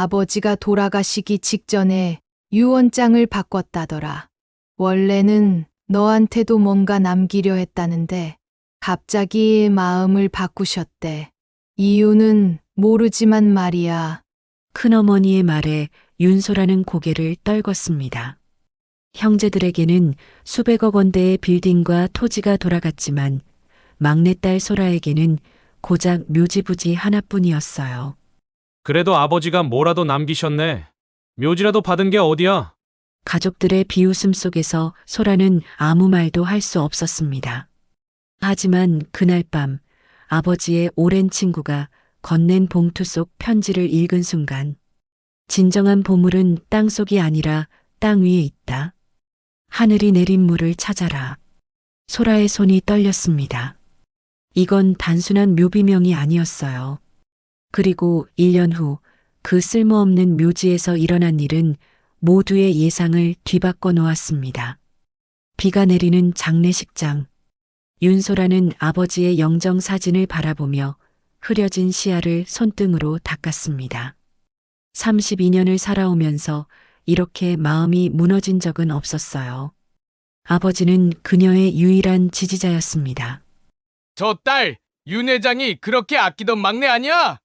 아버지가 돌아가시기 직전에 유언장을 바꿨다더라. 원래는 너한테도 뭔가 남기려 했다는데 갑자기 마음을 바꾸셨대. 이유는 모르지만 말이야. 큰어머니의 말에 윤소라는 고개를 떨궜습니다. 형제들에게는 수백억 원대의 빌딩과 토지가 돌아갔지만 막내딸 소라에게는 고작 묘지부지 하나뿐이었어요. 그래도 아버지가 뭐라도 남기셨네. 묘지라도 받은 게 어디야? 가족들의 비웃음 속에서 소라는 아무 말도 할 수 없었습니다. 하지만 그날 밤 아버지의 오랜 친구가 건넨 봉투 속 편지를 읽은 순간 진정한 보물은 땅속이 아니라 땅 위에 있다. 하늘이 내린 물을 찾아라. 소라의 손이 떨렸습니다. 이건 단순한 묘비명이 아니었어요. 그리고 1년 후 그 쓸모없는 묘지에서 일어난 일은 모두의 예상을 뒤바꿔 놓았습니다. 비가 내리는 장례식장. 윤소라는 아버지의 영정 사진을 바라보며 흐려진 시야를 손등으로 닦았습니다. 32년을 살아오면서 이렇게 마음이 무너진 적은 없었어요. 아버지는 그녀의 유일한 지지자였습니다. 저 딸, 윤 회장이 그렇게 아끼던 막내 아니야?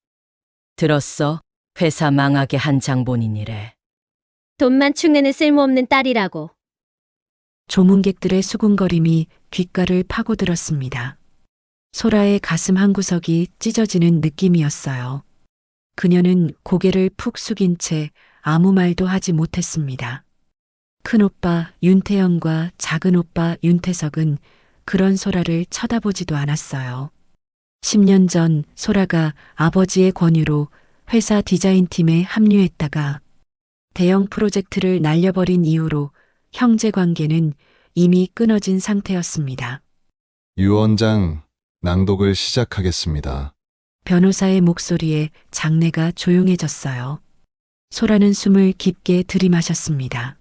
들었어? 회사 망하게 한 장본인이래. 돈만 축내는 쓸모없는 딸이라고. 조문객들의 수군거림이 귓가를 파고들었습니다. 소라의 가슴 한구석이 찢어지는 느낌이었어요. 그녀는 고개를 푹 숙인 채 아무 말도 하지 못했습니다. 큰오빠 윤태영과 작은오빠 윤태석은 그런 소라를 쳐다보지도 않았어요. 10년 전 소라가 아버지의 권유로 회사 디자인팀에 합류했다가 대형 프로젝트를 날려버린 이후로 형제 관계는 이미 끊어진 상태였습니다. 유언장 낭독을 시작하겠습니다. 변호사의 목소리에 장내가 조용해졌어요. 소라는 숨을 깊게 들이마셨습니다.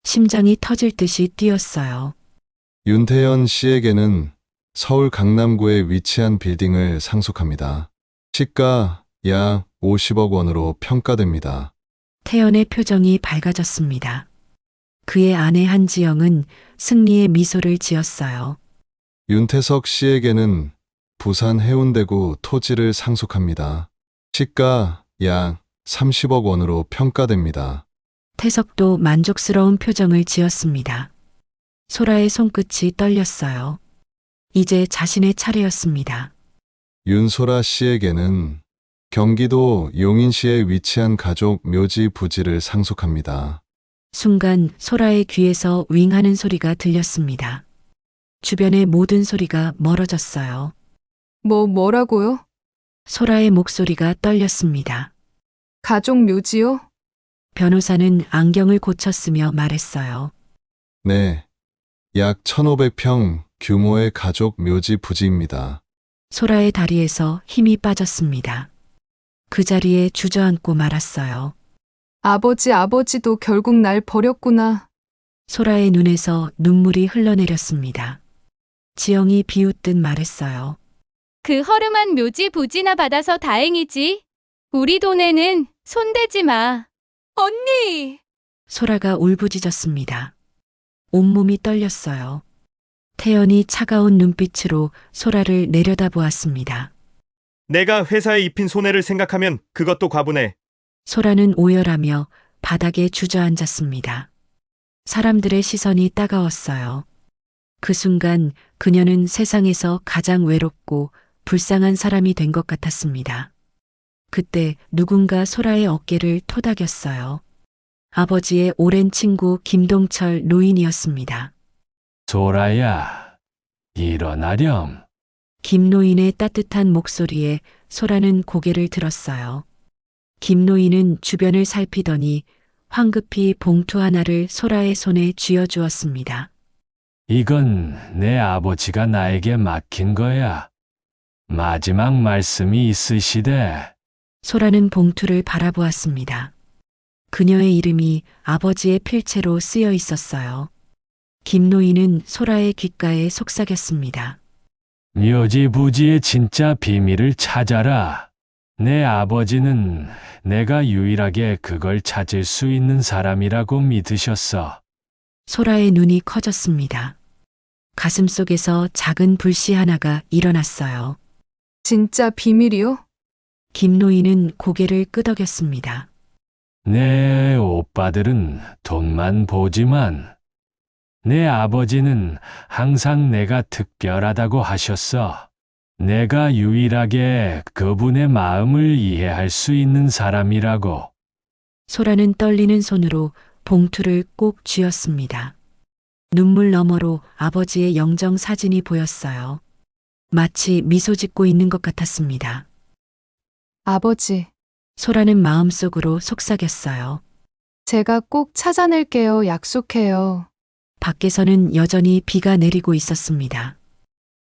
심장이 터질 듯이 뛰었어요. 윤태연 씨에게는 서울 강남구에 위치한 빌딩을 상속합니다. 시가 약 50억 원으로 평가됩니다. 태연의 표정이 밝아졌습니다. 그의 아내 한지영은 승리의 미소를 지었어요. 윤태석 씨에게는 부산 해운대구 토지를 상속합니다. 시가 약 30억 원으로 평가됩니다. 태석도 만족스러운 표정을 지었습니다. 소라의 손끝이 떨렸어요. 이제 자신의 차례였습니다. 윤소라 씨에게는 경기도 용인시에 위치한 가족 묘지 부지를 상속합니다. 순간 소라의 귀에서 윙하는 소리가 들렸습니다. 주변의 모든 소리가 멀어졌어요. 뭐라고요? 소라의 목소리가 떨렸습니다. 가족 묘지요? 변호사는 안경을 고쳤으며 말했어요. 네, 약 1,500평 규모의 가족 묘지 부지입니다. 소라의 다리에서 힘이 빠졌습니다. 그 자리에 주저앉고 말았어요. 아버지도 결국 날 버렸구나. 소라의 눈에서 눈물이 흘러내렸습니다. 지영이 비웃듯 말했어요. 그 허름한 묘지 부지나 받아서 다행이지. 우리 돈에는 손대지 마. 언니! 소라가 울부짖었습니다. 온몸이 떨렸어요. 태연이 차가운 눈빛으로 소라를 내려다보았습니다. 내가 회사에 입힌 손해를 생각하면 그것도 과분해. 소라는 오열하며 바닥에 주저앉았습니다. 사람들의 시선이 따가웠어요. 그 순간 그녀는 세상에서 가장 외롭고 불쌍한 사람이 된 것 같았습니다. 그때 누군가 소라의 어깨를 토닥였어요. 아버지의 오랜 친구 김동철 노인이었습니다. 소라야, 일어나렴. 김노인의 따뜻한 목소리에 소라는 고개를 들었어요. 김노인은 주변을 살피더니 황급히 봉투 하나를 소라의 손에 쥐어주었습니다. 이건 내 아버지가 나에게 맡긴 거야. 마지막 말씀이 있으시대. 소라는 봉투를 바라보았습니다. 그녀의 이름이 아버지의 필체로 쓰여 있었어요. 김노인은 소라의 귓가에 속삭였습니다. 묘지 부지의 진짜 비밀을 찾아라. 내 아버지는 내가 유일하게 그걸 찾을 수 있는 사람이라고 믿으셨어. 소라의 눈이 커졌습니다. 가슴 속에서 작은 불씨 하나가 일어났어요. 진짜 비밀이요? 김노인은 고개를 끄덕였습니다. 내 오빠들은 돈만 보지만 내 아버지는 항상 내가 특별하다고 하셨어. 내가 유일하게 그분의 마음을 이해할 수 있는 사람이라고. 소라는 떨리는 손으로 봉투를 꼭 쥐었습니다. 눈물 너머로 아버지의 영정 사진이 보였어요. 마치 미소 짓고 있는 것 같았습니다. 아버지, 소라는 마음속으로 속삭였어요. 제가 꼭 찾아낼게요. 약속해요. 밖에서는 여전히 비가 내리고 있었습니다.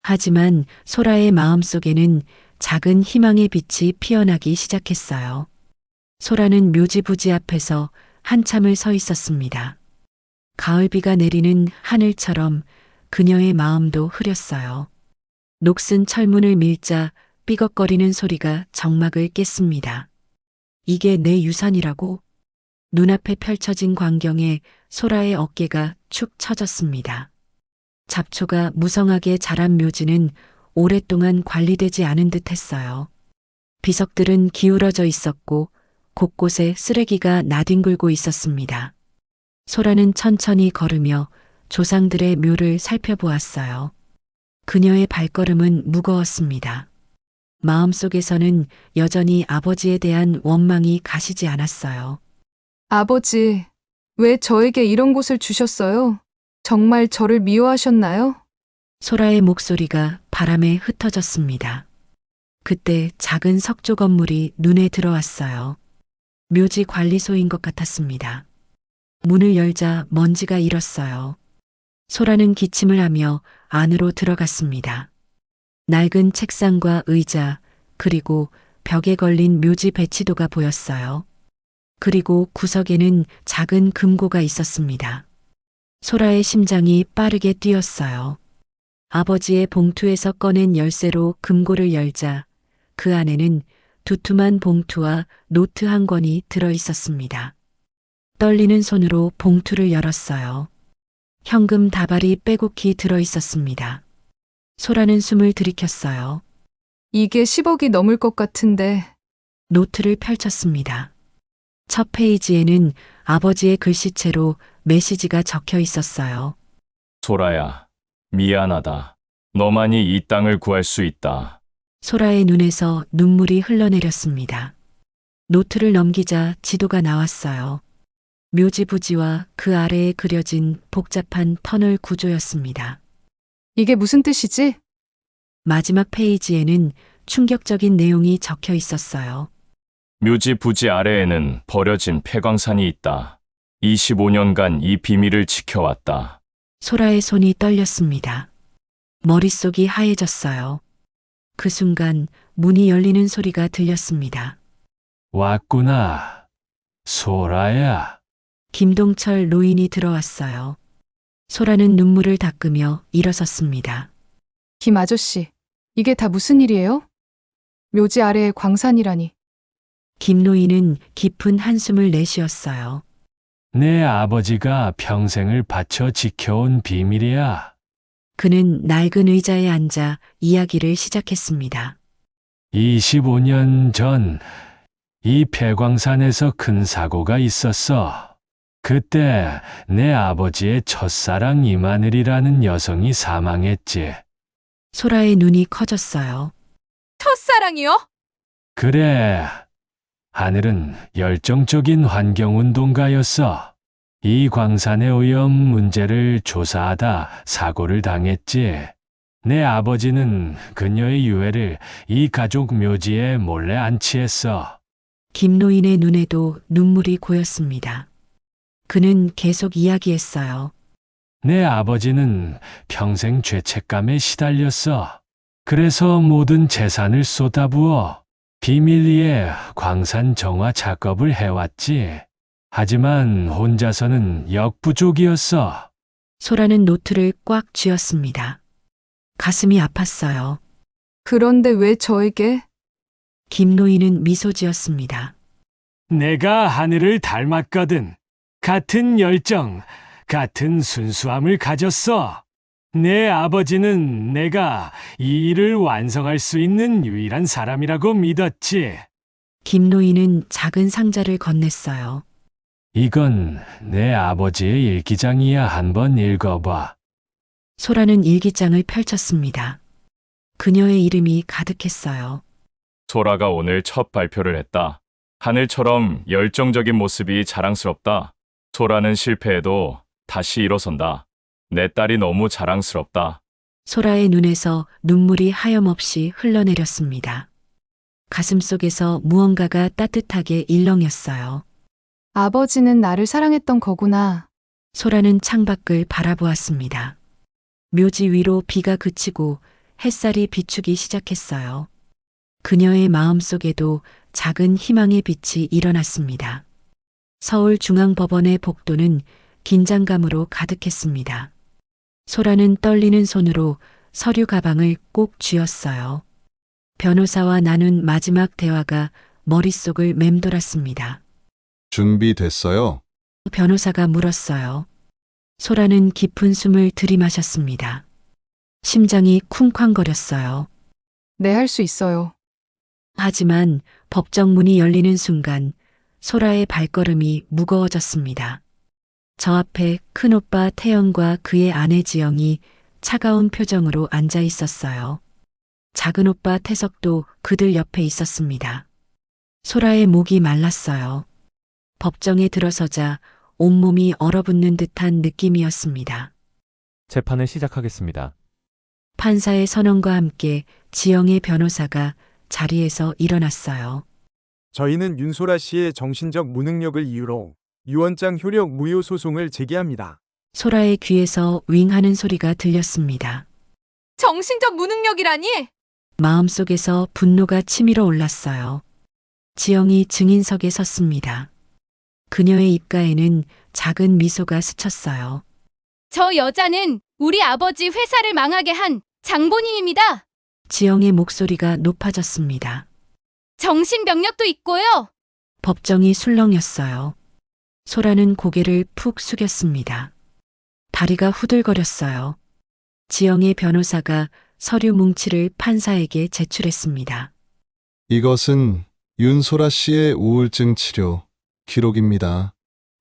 하지만 소라의 마음속에는 작은 희망의 빛이 피어나기 시작했어요. 소라는 묘지 부지 앞에서 한참을 서 있었습니다. 가을비가 내리는 하늘처럼 그녀의 마음도 흐렸어요. 녹슨 철문을 밀자 삐걱거리는 소리가 정막을 깼습니다. 이게 내 유산이라고? 눈앞에 펼쳐진 광경에 소라의 어깨가 축 처졌습니다. 잡초가 무성하게 자란 묘지는 오랫동안 관리되지 않은 듯 했어요. 비석들은 기울어져 있었고 곳곳에 쓰레기가 나뒹굴고 있었습니다. 소라는 천천히 걸으며 조상들의 묘를 살펴보았어요. 그녀의 발걸음은 무거웠습니다. 마음속에서는 여전히 아버지에 대한 원망이 가시지 않았어요. 아버지, 왜 저에게 이런 곳을 주셨어요? 정말 저를 미워하셨나요? 소라의 목소리가 바람에 흩어졌습니다. 그때 작은 석조 건물이 눈에 들어왔어요. 묘지 관리소인 것 같았습니다. 문을 열자 먼지가 일었어요. 소라는 기침을 하며 안으로 들어갔습니다. 낡은 책상과 의자, 그리고 벽에 걸린 묘지 배치도가 보였어요. 그리고 구석에는 작은 금고가 있었습니다. 소라의 심장이 빠르게 뛰었어요. 아버지의 봉투에서 꺼낸 열쇠로 금고를 열자 그 안에는 두툼한 봉투와 노트 한 권이 들어 있었습니다. 떨리는 손으로 봉투를 열었어요. 현금 다발이 빼곡히 들어 있었습니다. 소라는 숨을 들이켰어요. 이게 10억이 넘을 것 같은데. 노트를 펼쳤습니다. 첫 페이지에는 아버지의 글씨체로 메시지가 적혀 있었어요. 소라야, 미안하다. 너만이 이 땅을 구할 수 있다. 소라의 눈에서 눈물이 흘러내렸습니다. 노트를 넘기자 지도가 나왔어요. 묘지 부지와 그 아래에 그려진 복잡한 터널 구조였습니다. 이게 무슨 뜻이지? 마지막 페이지에는 충격적인 내용이 적혀 있었어요. 묘지 부지 아래에는 버려진 폐광산이 있다. 25년간 이 비밀을 지켜왔다. 소라의 손이 떨렸습니다. 머릿속이 하얘졌어요. 그 순간 문이 열리는 소리가 들렸습니다. 왔구나. 소라야. 김동철 노인이 들어왔어요. 소라는 눈물을 닦으며 일어섰습니다. 김 아저씨, 이게 다 무슨 일이에요? 묘지 아래에 광산이라니. 김 노인은 깊은 한숨을 내쉬었어요. 내 아버지가 평생을 바쳐 지켜온 비밀이야. 그는 낡은 의자에 앉아 이야기를 시작했습니다. 25년 전, 이 폐광산에서 큰 사고가 있었어. 그때 내 아버지의 첫사랑 이마늘이라는 여성이 사망했지. 소라의 눈이 커졌어요. 첫사랑이요? 그래. 하늘은 열정적인 환경운동가였어. 이 광산의 오염 문제를 조사하다 사고를 당했지. 내 아버지는 그녀의 유해를 이 가족 묘지에 몰래 안치했어. 김 노인의 눈에도 눈물이 고였습니다. 그는 계속 이야기했어요. 내 아버지는 평생 죄책감에 시달렸어. 그래서 모든 재산을 쏟아부어 비밀리에 광산 정화 작업을 해왔지. 하지만 혼자서는 역부족이었어. 소라는 노트를 꽉 쥐었습니다. 가슴이 아팠어요. 그런데 왜 저에게? 김노인은 미소 지었습니다. 내가 하늘을 닮았거든. 같은 열정, 같은 순수함을 가졌어. 내 아버지는 내가 이 일을 완성할 수 있는 유일한 사람이라고 믿었지. 김노인은 작은 상자를 건넸어요. 이건 내 아버지의 일기장이야. 한번 읽어봐. 소라는 일기장을 펼쳤습니다. 그녀의 이름이 가득했어요. 소라가 오늘 첫 발표를 했다. 하늘처럼 열정적인 모습이 자랑스럽다. 소라는 실패해도 다시 일어선다. 내 딸이 너무 자랑스럽다. 소라의 눈에서 눈물이 하염없이 흘러내렸습니다. 가슴속에서 무언가가 따뜻하게 일렁였어요. 아버지는 나를 사랑했던 거구나. 소라는 창밖을 바라보았습니다. 묘지 위로 비가 그치고 햇살이 비추기 시작했어요. 그녀의 마음속에도 작은 희망의 빛이 일어났습니다. 서울중앙법원의 복도는 긴장감으로 가득했습니다. 소라는 떨리는 손으로 서류 가방을 꼭 쥐었어요. 변호사와 나눈 마지막 대화가 머릿속을 맴돌았습니다. 준비됐어요? 변호사가 물었어요. 소라는 깊은 숨을 들이마셨습니다. 심장이 쿵쾅거렸어요. 네, 할 수 있어요. 하지만 법정 문이 열리는 순간 소라의 발걸음이 무거워졌습니다. 저 앞에 큰오빠 태연과 그의 아내 지영이 차가운 표정으로 앉아 있었어요. 작은 오빠 태석도 그들 옆에 있었습니다. 소라의 목이 말랐어요. 법정에 들어서자 온몸이 얼어붙는 듯한 느낌이었습니다. 재판을 시작하겠습니다. 판사의 선언과 함께 지영의 변호사가 자리에서 일어났어요. 저희는 윤소라 씨의 정신적 무능력을 이유로 유언장 효력 무효 소송을 제기합니다. 소라의 귀에서 윙 하는 소리가 들렸습니다. 정신적 무능력이라니? 마음속에서 분노가 치밀어 올랐어요. 지영이 증인석에 섰습니다. 그녀의 입가에는 작은 미소가 스쳤어요. 저 여자는 우리 아버지 회사를 망하게 한 장본인입니다. 지영의 목소리가 높아졌습니다. 정신병력도 있고요. 법정이 술렁였어요. 소라는 고개를 푹 숙였습니다. 다리가 후들거렸어요. 지영의 변호사가 서류 뭉치를 판사에게 제출했습니다. 이것은 윤소라 씨의 우울증 치료 기록입니다.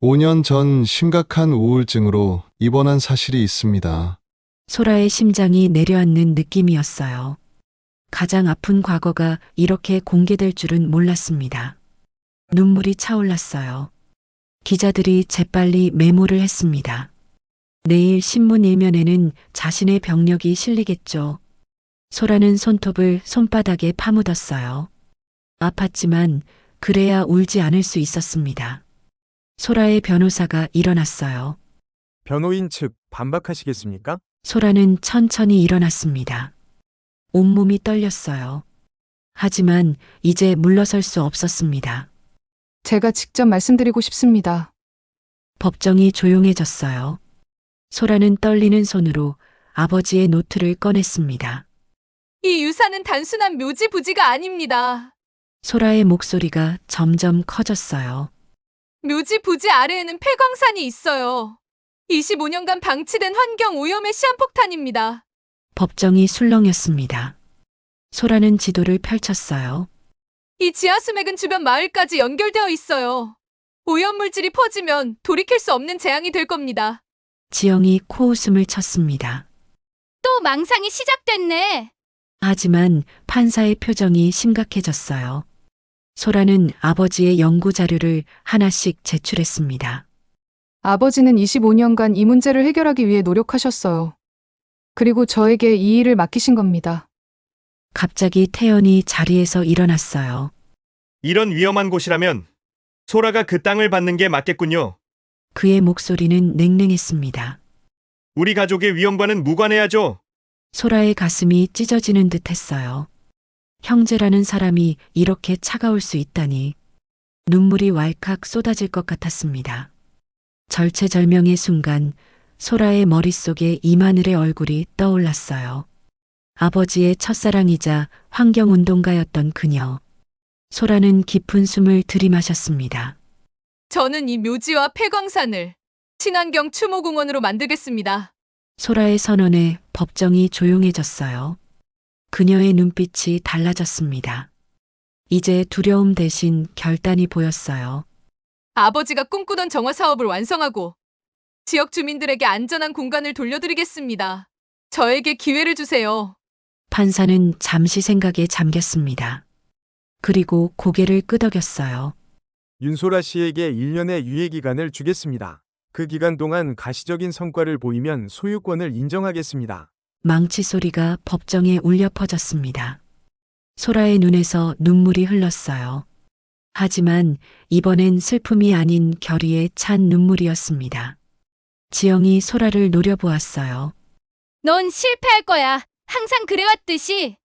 5년 전 심각한 우울증으로 입원한 사실이 있습니다. 소라의 심장이 내려앉는 느낌이었어요. 가장 아픈 과거가 이렇게 공개될 줄은 몰랐습니다. 눈물이 차올랐어요. 기자들이 재빨리 메모를 했습니다. 내일 신문 일면에는 자신의 병력이 실리겠죠. 소라는 손톱을 손바닥에 파묻었어요. 아팠지만 그래야 울지 않을 수 있었습니다. 소라의 변호사가 일어났어요. 변호인 측 반박하시겠습니까? 소라는 천천히 일어났습니다. 온몸이 떨렸어요. 하지만 이제 물러설 수 없었습니다. 제가 직접 말씀드리고 싶습니다. 법정이 조용해졌어요. 소라는 떨리는 손으로 아버지의 노트를 꺼냈습니다. 이 유산은 단순한 묘지 부지가 아닙니다. 소라의 목소리가 점점 커졌어요. 묘지 부지 아래에는 폐광산이 있어요. 25년간 방치된 환경 오염의 시한폭탄입니다. 법정이 술렁였습니다. 소라는 지도를 펼쳤어요. 이 지하수맥은 주변 마을까지 연결되어 있어요. 오염물질이 퍼지면 돌이킬 수 없는 재앙이 될 겁니다. 지영이 코웃음을 쳤습니다. 또 망상이 시작됐네. 하지만 판사의 표정이 심각해졌어요. 소라는 아버지의 연구 자료를 하나씩 제출했습니다. 아버지는 25년간 이 문제를 해결하기 위해 노력하셨어요. 그리고 저에게 이 일을 맡기신 겁니다. 갑자기 태연이 자리에서 일어났어요. 이런 위험한 곳이라면 소라가 그 땅을 받는 게 맞겠군요. 그의 목소리는 냉랭했습니다. 우리 가족의 위험과는 무관해야죠. 소라의 가슴이 찢어지는 듯 했어요. 형제라는 사람이 이렇게 차가울 수 있다니. 눈물이 왈칵 쏟아질 것 같았습니다. 절체절명의 순간 소라의 머릿속에 이마늘의 얼굴이 떠올랐어요. 아버지의 첫사랑이자 환경운동가였던 그녀. 소라는 깊은 숨을 들이마셨습니다. 저는 이 묘지와 폐광산을 친환경 추모공원으로 만들겠습니다. 소라의 선언에 법정이 조용해졌어요. 그녀의 눈빛이 달라졌습니다. 이제 두려움 대신 결단이 보였어요. 아버지가 꿈꾸던 정화 사업을 완성하고 지역 주민들에게 안전한 공간을 돌려드리겠습니다. 저에게 기회를 주세요. 판사는 잠시 생각에 잠겼습니다. 그리고 고개를 끄덕였어요. 윤소라 씨에게 1년의 유예기간을 주겠습니다. 그 기간 동안 가시적인 성과를 보이면 소유권을 인정하겠습니다. 망치 소리가 법정에 울려 퍼졌습니다. 소라의 눈에서 눈물이 흘렀어요. 하지만 이번엔 슬픔이 아닌 결의에 찬 눈물이었습니다. 지영이 소라를 노려보았어요. 넌 실패할 거야. 항상 그래왔듯이.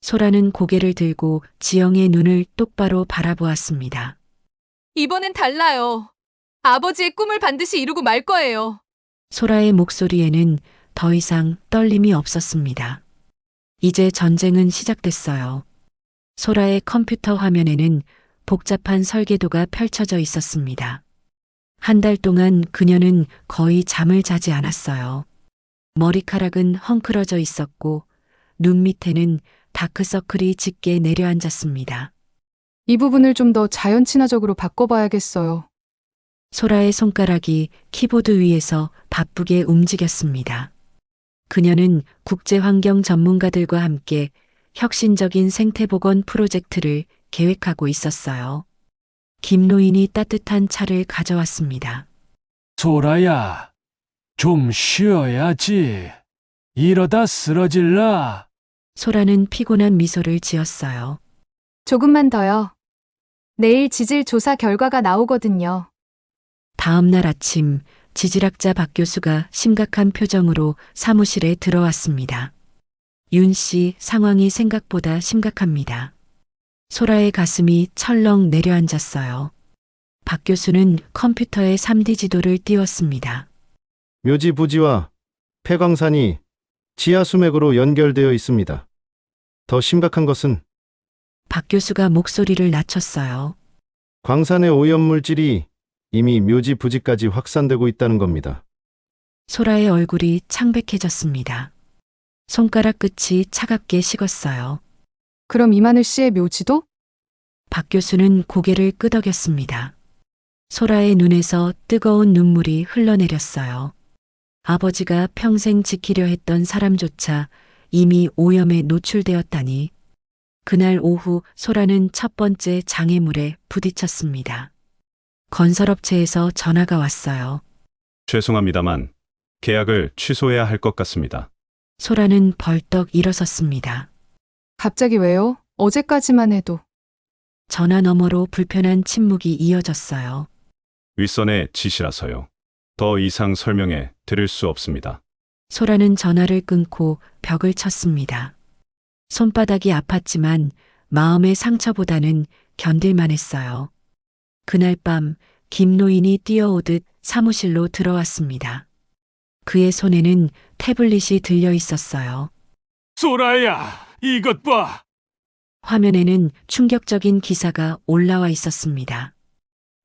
소라는 고개를 들고 지영의 눈을 똑바로 바라보았습니다. 이번엔 달라요. 아버지의 꿈을 반드시 이루고 말 거예요. 소라의 목소리에는 더 이상 떨림이 없었습니다. 이제 전쟁은 시작됐어요. 소라의 컴퓨터 화면에는 복잡한 설계도가 펼쳐져 있었습니다. 한 달 동안 그녀는 거의 잠을 자지 않았어요. 머리카락은 헝클어져 있었고 눈 밑에는 다크서클이 짙게 내려앉았습니다. 이 부분을 좀 더 자연 친화적으로 바꿔봐야겠어요. 소라의 손가락이 키보드 위에서 바쁘게 움직였습니다. 그녀는 국제환경 전문가들과 함께 혁신적인 생태복원 프로젝트를 계획하고 있었어요. 김노인이 따뜻한 차를 가져왔습니다. 소라야, 좀 쉬어야지. 이러다 쓰러질라. 소라는 피곤한 미소를 지었어요. 조금만 더요. 내일 지질 조사 결과가 나오거든요. 다음 날 아침 지질학자 박 교수가 심각한 표정으로 사무실에 들어왔습니다. 윤 씨, 상황이 생각보다 심각합니다. 소라의 가슴이 철렁 내려앉았어요. 박 교수는 컴퓨터에 3D 지도를 띄웠습니다. 묘지 부지와 폐광산이 지하 수맥으로 연결되어 있습니다. 더 심각한 것은 박 교수가 목소리를 낮췄어요. 광산의 오염물질이 이미 묘지 부지까지 확산되고 있다는 겁니다. 소라의 얼굴이 창백해졌습니다. 손가락 끝이 차갑게 식었어요. 그럼 이만을 씨의 묘지도? 박 교수는 고개를 끄덕였습니다. 소라의 눈에서 뜨거운 눈물이 흘러내렸어요. 아버지가 평생 지키려 했던 사람조차 이미 오염에 노출되었다니. 그날 오후 소라는 첫 번째 장애물에 부딪혔습니다. 건설업체에서 전화가 왔어요. 죄송합니다만 계약을 취소해야 할 것 같습니다. 소라는 벌떡 일어섰습니다. 갑자기 왜요? 어제까지만 해도. 전화 너머로 불편한 침묵이 이어졌어요. 윗선의 지시라서요. 더 이상 설명해 드릴 수 없습니다. 소라는 전화를 끊고 벽을 쳤습니다. 손바닥이 아팠지만 마음의 상처보다는 견딜만 했어요. 그날 밤 김노인이 뛰어오듯 사무실로 들어왔습니다. 그의 손에는 태블릿이 들려 있었어요. 소라야, 이것 봐. 화면에는 충격적인 기사가 올라와 있었습니다.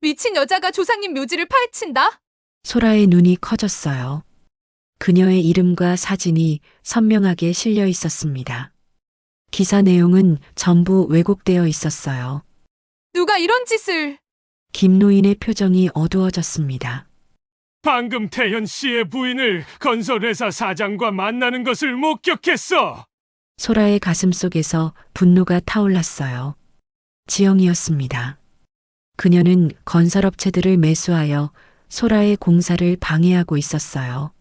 미친 여자가 조상님 묘지를 파헤친다? 소라의 눈이 커졌어요. 그녀의 이름과 사진이 선명하게 실려 있었습니다. 기사 내용은 전부 왜곡되어 있었어요. 누가 이런 짓을... 김노인의 표정이 어두워졌습니다. 방금 태현 씨의 부인을 건설회사 사장과 만나는 것을 목격했어. 소라의 가슴 속에서 분노가 타올랐어요. 지영이었습니다. 그녀는 건설업체들을 매수하여 소라의 공사를 방해하고 있었어요.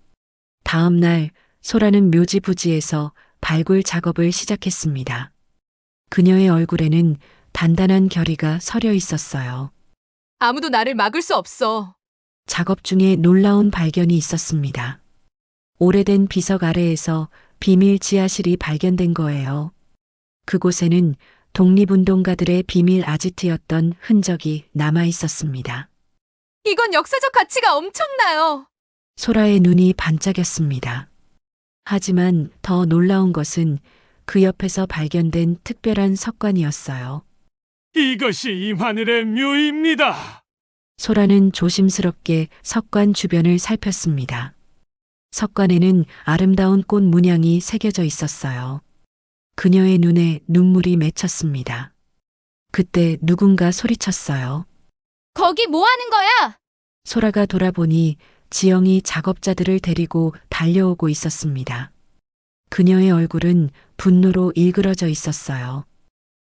다음 날 소라는 묘지 부지에서 발굴 작업을 시작했습니다. 그녀의 얼굴에는 단단한 결의가 서려 있었어요. 아무도 나를 막을 수 없어. 작업 중에 놀라운 발견이 있었습니다. 오래된 비석 아래에서 비밀 지하실이 발견된 거예요. 그곳에는 독립운동가들의 비밀 아지트였던 흔적이 남아 있었습니다. 이건 역사적 가치가 엄청나요. 소라의 눈이 반짝였습니다. 하지만 더 놀라운 것은 그 옆에서 발견된 특별한 석관이었어요. 이것이 이 마늘의 묘입니다. 소라는 조심스럽게 석관 주변을 살폈습니다. 석관에는 아름다운 꽃 문양이 새겨져 있었어요. 그녀의 눈에 눈물이 맺혔습니다. 그때 누군가 소리쳤어요. 거기 뭐 하는 거야? 소라가 돌아보니 지영이 작업자들을 데리고 달려오고 있었습니다. 그녀의 얼굴은 분노로 일그러져 있었어요.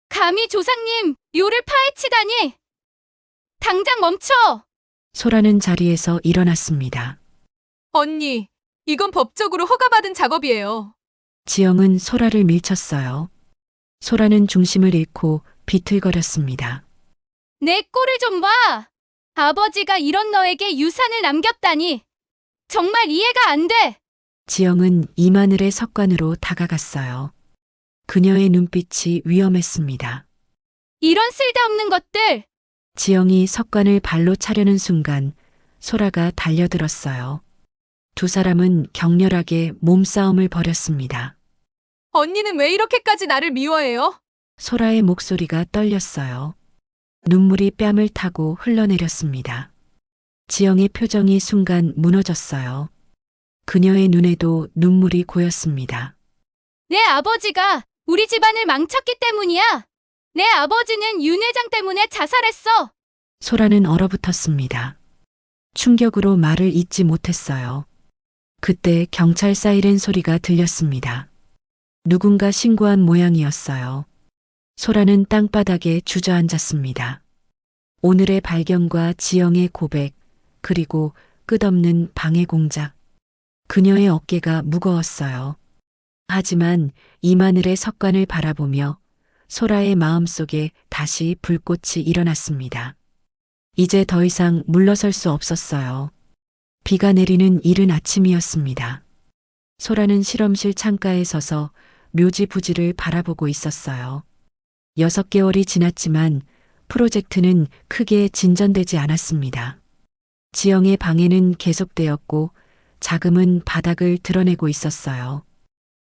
감히 조상님 묘를 파헤치다니! 당장 멈춰! 소라는 자리에서 일어났습니다. 언니, 이건 법적으로 허가받은 작업이에요. 지영은 소라를 밀쳤어요. 소라는 중심을 잃고 비틀거렸습니다. 내 꼴을 좀 봐! 아버지가 이런 너에게 유산을 남겼다니! 정말 이해가 안 돼! 지영은 이마늘의 석관으로 다가갔어요. 그녀의 눈빛이 위험했습니다. 이런 쓸데없는 것들! 지영이 석관을 발로 차려는 순간 소라가 달려들었어요. 두 사람은 격렬하게 몸싸움을 벌였습니다. 언니는 왜 이렇게까지 나를 미워해요? 소라의 목소리가 떨렸어요. 눈물이 뺨을 타고 흘러내렸습니다. 지영의 표정이 순간 무너졌어요. 그녀의 눈에도 눈물이 고였습니다. 내 아버지가 우리 집안을 망쳤기 때문이야! 내 아버지는 윤 회장 때문에 자살했어! 소라는 얼어붙었습니다. 충격으로 말을 잇지 못했어요. 그때 경찰 사이렌 소리가 들렸습니다. 누군가 신고한 모양이었어요. 소라는 땅바닥에 주저앉았습니다. 오늘의 발견과 지영의 고백, 그리고 끝없는 방해 공작. 그녀의 어깨가 무거웠어요. 하지만 이마늘의 석관을 바라보며 소라의 마음속에 다시 불꽃이 일어났습니다. 이제 더 이상 물러설 수 없었어요. 비가 내리는 이른 아침이었습니다. 소라는 실험실 창가에 서서 묘지 부지를 바라보고 있었어요. 6개월이 지났지만 프로젝트는 크게 진전되지 않았습니다. 지영의 방해는 계속되었고 자금은 바닥을 드러내고 있었어요.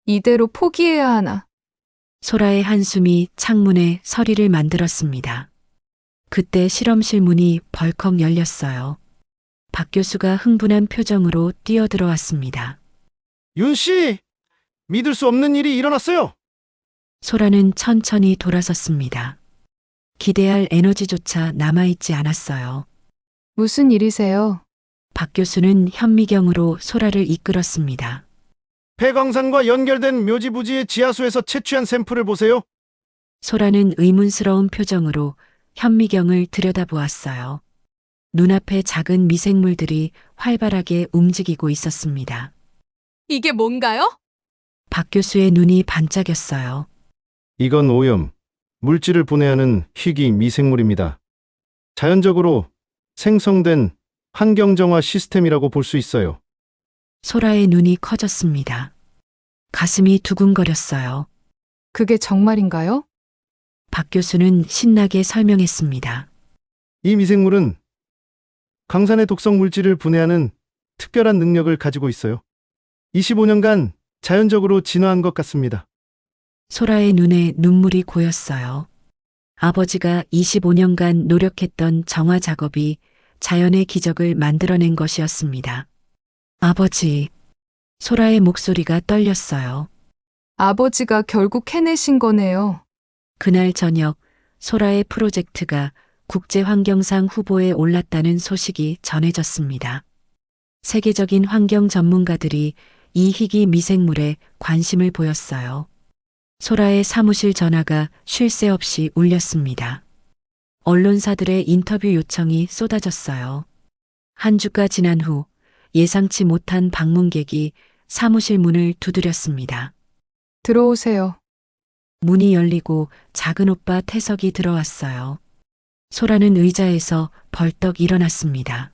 이대로 포기해야 하나. 소라의 한숨이 창문에 서리를 만들었습니다. 그때 실험실 문이 벌컥 열렸어요. 박 교수가 흥분한 표정으로 뛰어들어왔습니다. 윤 씨! 믿을 수 없는 일이 일어났어요! 소라는 천천히 돌아섰습니다. 기대할 에너지조차 남아있지 않았어요. 무슨 일이세요? 박 교수는 현미경으로 소라를 이끌었습니다. 폐광산과 연결된 묘지 부지의 지하수에서 채취한 샘플을 보세요. 소라는 의문스러운 표정으로 현미경을 들여다보았어요. 눈앞에 작은 미생물들이 활발하게 움직이고 있었습니다. 이게 뭔가요? 박 교수의 눈이 반짝였어요. 이건 오염, 물질을 분해하는 희귀 미생물입니다. 자연적으로 생성된 환경정화 시스템이라고 볼 수 있어요. 소라의 눈이 커졌습니다. 가슴이 두근거렸어요. 그게 정말인가요? 박 교수는 신나게 설명했습니다. 이 미생물은 강산의 독성 물질을 분해하는 특별한 능력을 가지고 있어요. 25년간 자연적으로 진화한 것 같습니다. 소라의 눈에 눈물이 고였어요. 아버지가 25년간 노력했던 정화 작업이 자연의 기적을 만들어낸 것이었습니다. 아버지, 소라의 목소리가 떨렸어요. 아버지가 결국 해내신 거네요. 그날 저녁 소라의 프로젝트가 국제환경상 후보에 올랐다는 소식이 전해졌습니다. 세계적인 환경 전문가들이 이 희귀 미생물에 관심을 보였어요. 소라의 사무실 전화가 쉴 새 없이 울렸습니다. 언론사들의 인터뷰 요청이 쏟아졌어요. 한 주가 지난 후 예상치 못한 방문객이 사무실 문을 두드렸습니다. 들어오세요. 문이 열리고 작은 오빠 태석이 들어왔어요. 소라는 의자에서 벌떡 일어났습니다.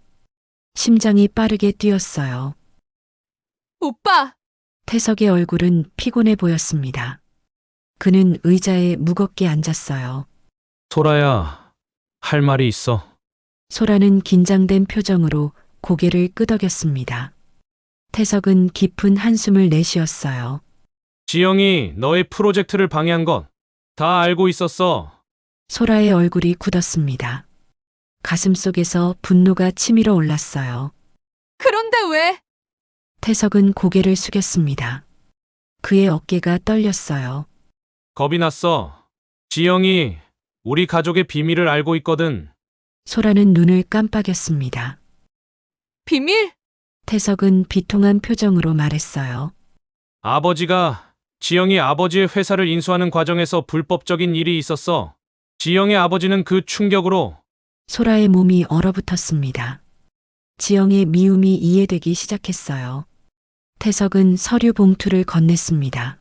심장이 빠르게 뛰었어요. 오빠! 태석의 얼굴은 피곤해 보였습니다. 그는 의자에 무겁게 앉았어요. 소라야, 할 말이 있어. 소라는 긴장된 표정으로 고개를 끄덕였습니다. 태석은 깊은 한숨을 내쉬었어요. 지영이 너의 프로젝트를 방해한 건 다 알고 있었어. 소라의 얼굴이 굳었습니다. 가슴 속에서 분노가 치밀어 올랐어요. 그런데 왜? 태석은 고개를 숙였습니다. 그의 어깨가 떨렸어요. 겁이 났어. 지영이 우리 가족의 비밀을 알고 있거든. 소라는 눈을 깜빡였습니다. 비밀? 태석은 비통한 표정으로 말했어요. 아버지가 지영이 아버지의 회사를 인수하는 과정에서 불법적인 일이 있었어. 지영의 아버지는 그 충격으로 소라의 몸이 얼어붙었습니다. 지영의 미움이 이해되기 시작했어요. 태석은 서류 봉투를 건넸습니다.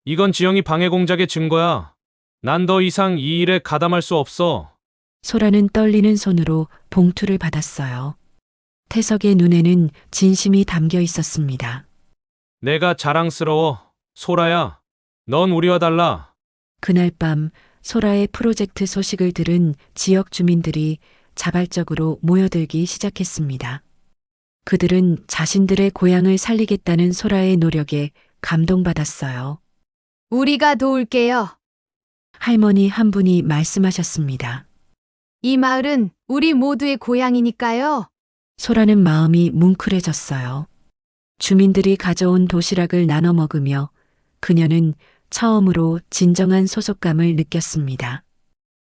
이건 지영이 방해 공작의 증거야. 난 더 이상 이 일에 가담할 수 없어. 소라는 떨리는 손으로 봉투를 받았어요. 태석의 눈에는 진심이 담겨 있었습니다. 내가 자랑스러워. 소라야. 넌 우리와 달라. 그날 밤 소라의 프로젝트 소식을 들은 지역 주민들이 자발적으로 모여들기 시작했습니다. 그들은 자신들의 고향을 살리겠다는 소라의 노력에 감동받았어요. 우리가 도울게요. 할머니 한 분이 말씀하셨습니다. 이 마을은 우리 모두의 고향이니까요. 소라는 마음이 뭉클해졌어요. 주민들이 가져온 도시락을 나눠 먹으며 그녀는 처음으로 진정한 소속감을 느꼈습니다.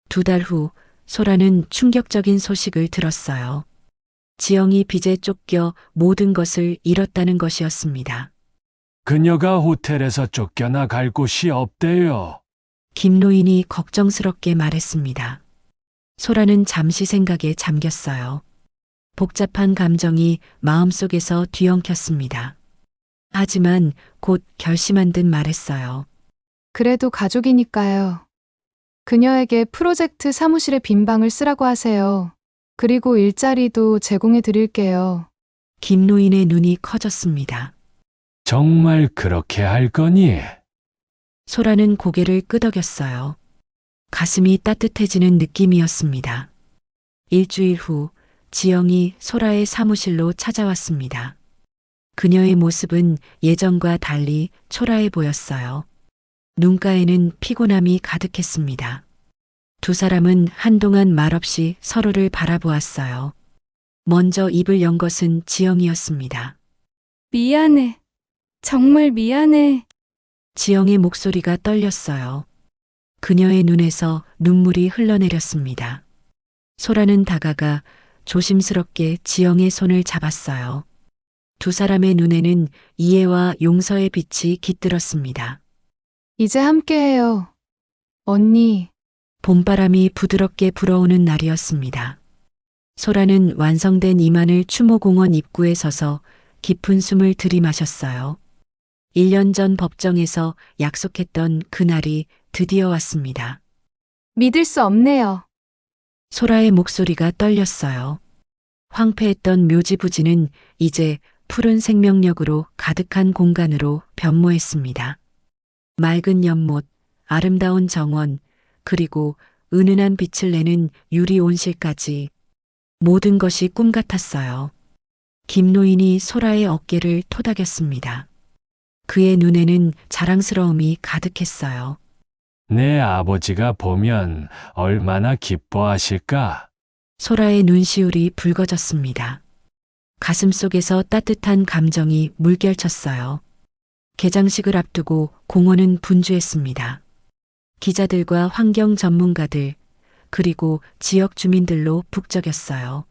2달 후 소라는 충격적인 소식을 들었어요. 지영이 빚에 쫓겨 모든 것을 잃었다는 것이었습니다. 그녀가 호텔에서 쫓겨나갈 곳이 없대요. 김노인이 걱정스럽게 말했습니다. 소라는 잠시 생각에 잠겼어요. 복잡한 감정이 마음속에서 뒤엉켰습니다. 하지만 곧 결심한 듯 말했어요. 그래도 가족이니까요. 그녀에게 프로젝트 사무실의 빈 방을 쓰라고 하세요. 그리고 일자리도 제공해 드릴게요. 김노인의 눈이 커졌습니다. 정말 그렇게 할 거니? 소라는 고개를 끄덕였어요. 가슴이 따뜻해지는 느낌이었습니다. 일주일 후 지영이 소라의 사무실로 찾아왔습니다. 그녀의 모습은 예전과 달리 초라해 보였어요. 눈가에는 피곤함이 가득했습니다. 2 사람은 한동안 말없이 서로를 바라보았어요. 먼저 입을 연 것은 지영이었습니다. 미안해. 정말 미안해. 지영의 목소리가 떨렸어요. 그녀의 눈에서 눈물이 흘러내렸습니다. 소라는 다가가 조심스럽게 지영의 손을 잡았어요. 2 사람의 눈에는 이해와 용서의 빛이 깃들었습니다. 이제 함께해요. 언니. 봄바람이 부드럽게 불어오는 날이었습니다. 소라는 완성된 이만을 추모공원 입구에 서서 깊은 숨을 들이마셨어요. 1년 전 법정에서 약속했던 그날이 드디어 왔습니다. 믿을 수 없네요. 소라의 목소리가 떨렸어요. 황폐했던 묘지 부지는 이제 푸른 생명력으로 가득한 공간으로 변모했습니다. 맑은 연못, 아름다운 정원, 그리고 은은한 빛을 내는 유리 온실까지 모든 것이 꿈 같았어요. 김노인이 소라의 어깨를 토닥였습니다. 그의 눈에는 자랑스러움이 가득했어요. 내 아버지가 보면 얼마나 기뻐하실까? 소라의 눈시울이 붉어졌습니다. 가슴 속에서 따뜻한 감정이 물결쳤어요. 개장식을 앞두고 공원은 분주했습니다. 기자들과 환경 전문가들, 그리고 지역 주민들로 북적였어요.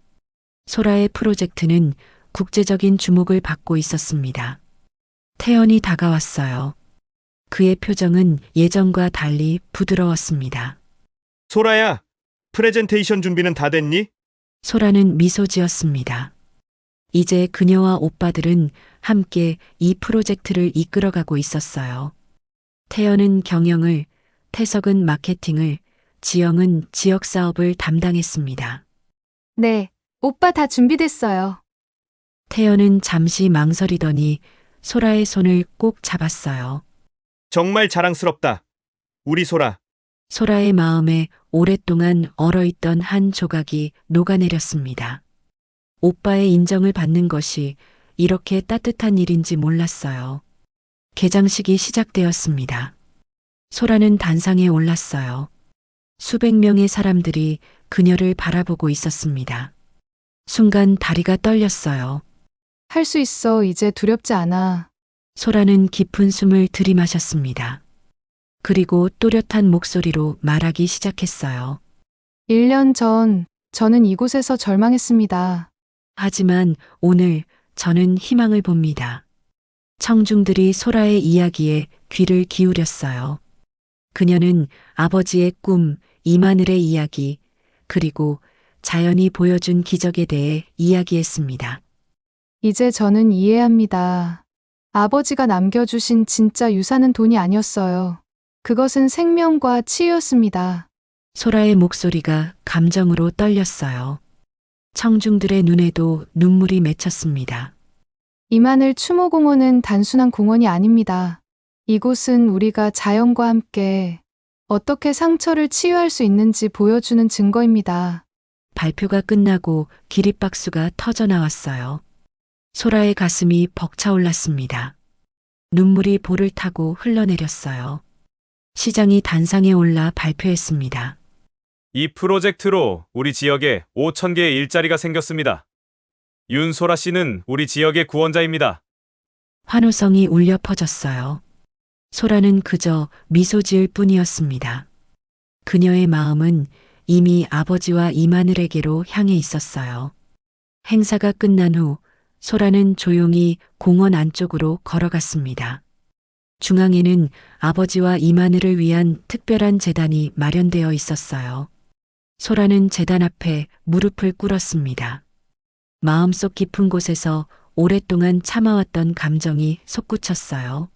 소라의 프로젝트는 국제적인 주목을 받고 있었습니다. 태연이 다가왔어요. 그의 표정은 예전과 달리 부드러웠습니다. 소라야, 프레젠테이션 준비는 다 됐니? 소라는 미소 지었습니다. 이제 그녀와 오빠들은 함께 이 프로젝트를 이끌어가고 있었어요. 태연은 경영을, 태석은 마케팅을, 지영은 지역 사업을 담당했습니다. 네, 오빠 다 준비됐어요. 태연은 잠시 망설이더니 소라의 손을 꼭 잡았어요. 정말 자랑스럽다. 우리 소라. 소라의 마음에 오랫동안 얼어있던 한 조각이 녹아내렸습니다. 오빠의 인정을 받는 것이 이렇게 따뜻한 일인지 몰랐어요. 개장식이 시작되었습니다. 소라는 단상에 올랐어요. 수백 명의 사람들이 그녀를 바라보고 있었습니다. 순간 다리가 떨렸어요. 할 수 있어. 이제 두렵지 않아. 소라는 깊은 숨을 들이마셨습니다. 그리고 또렷한 목소리로 말하기 시작했어요. 1년 전, 저는 이곳에서 절망했습니다. 하지만 오늘 저는 희망을 봅니다. 청중들이 소라의 이야기에 귀를 기울였어요. 그녀는 아버지의 꿈, 이마늘의 이야기, 그리고 자연이 보여준 기적에 대해 이야기했습니다. 이제 저는 이해합니다. 아버지가 남겨주신 진짜 유산은 돈이 아니었어요. 그것은 생명과 치유였습니다. 소라의 목소리가 감정으로 떨렸어요. 청중들의 눈에도 눈물이 맺혔습니다. 이마늘 추모공원은 단순한 공원이 아닙니다. 이곳은 우리가 자연과 함께 어떻게 상처를 치유할 수 있는지 보여주는 증거입니다. 발표가 끝나고 기립박수가 터져 나왔어요. 소라의 가슴이 벅차올랐습니다. 눈물이 볼을 타고 흘러내렸어요. 시장이 단상에 올라 발표했습니다. 이 프로젝트로 우리 지역에 5,000개의 일자리가 생겼습니다. 윤소라 씨는 우리 지역의 구원자입니다. 환호성이 울려 퍼졌어요. 소라는 그저 미소 지을 뿐이었습니다. 그녀의 마음은 이미 아버지와 이마늘에게로 향해 있었어요. 행사가 끝난 후 소라는 조용히 공원 안쪽으로 걸어갔습니다. 중앙에는 아버지와 이마늘을 위한 특별한 제단이 마련되어 있었어요. 소라는 제단 앞에 무릎을 꿇었습니다. 마음속 깊은 곳에서 오랫동안 참아왔던 감정이 솟구쳤어요.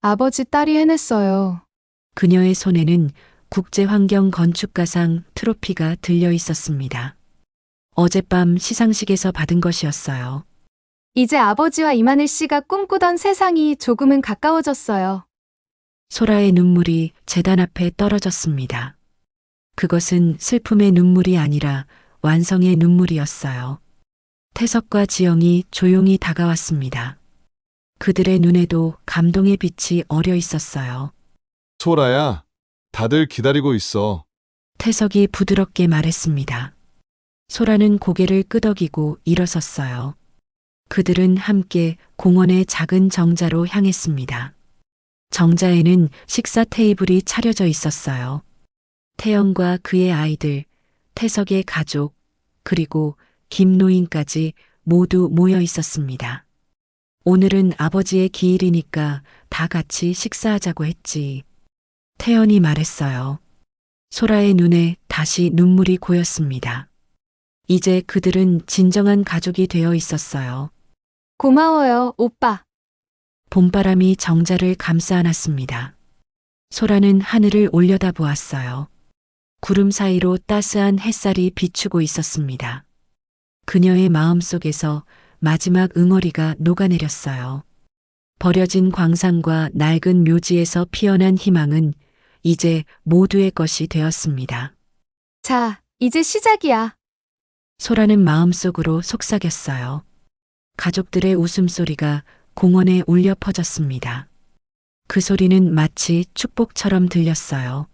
아버지 딸이 해냈어요. 그녀의 손에는 국제환경건축가상 트로피가 들려 있었습니다. 어젯밤 시상식에서 받은 것이었어요. 이제 아버지와 이마늘 씨가 꿈꾸던 세상이 조금은 가까워졌어요. 소라의 눈물이 제단 앞에 떨어졌습니다. 그것은 슬픔의 눈물이 아니라 완성의 눈물이었어요. 태석과 지영이 조용히 다가왔습니다. 그들의 눈에도 감동의 빛이 어려 있었어요. 소라야, 다들 기다리고 있어. 태석이 부드럽게 말했습니다. 소라는 고개를 끄덕이고 일어섰어요. 그들은 함께 공원의 작은 정자로 향했습니다. 정자에는 식사 테이블이 차려져 있었어요. 태영과 그의 아이들, 태석의 가족, 그리고 김노인까지 모두 모여 있었습니다. 오늘은 아버지의 기일이니까 다 같이 식사하자고 했지. 태연이 말했어요. 소라의 눈에 다시 눈물이 고였습니다. 이제 그들은 진정한 가족이 되어 있었어요. 고마워요, 오빠. 봄바람이 정자를 감싸 안았습니다. 소라는 하늘을 올려다보았어요. 구름 사이로 따스한 햇살이 비추고 있었습니다. 그녀의 마음속에서 마지막 응어리가 녹아내렸어요. 버려진 광산과 낡은 묘지에서 피어난 희망은 이제 모두의 것이 되었습니다. 자, 이제 시작이야. 소라는 마음속으로 속삭였어요. 가족들의 웃음소리가 공원에 울려 퍼졌습니다. 그 소리는 마치 축복처럼 들렸어요.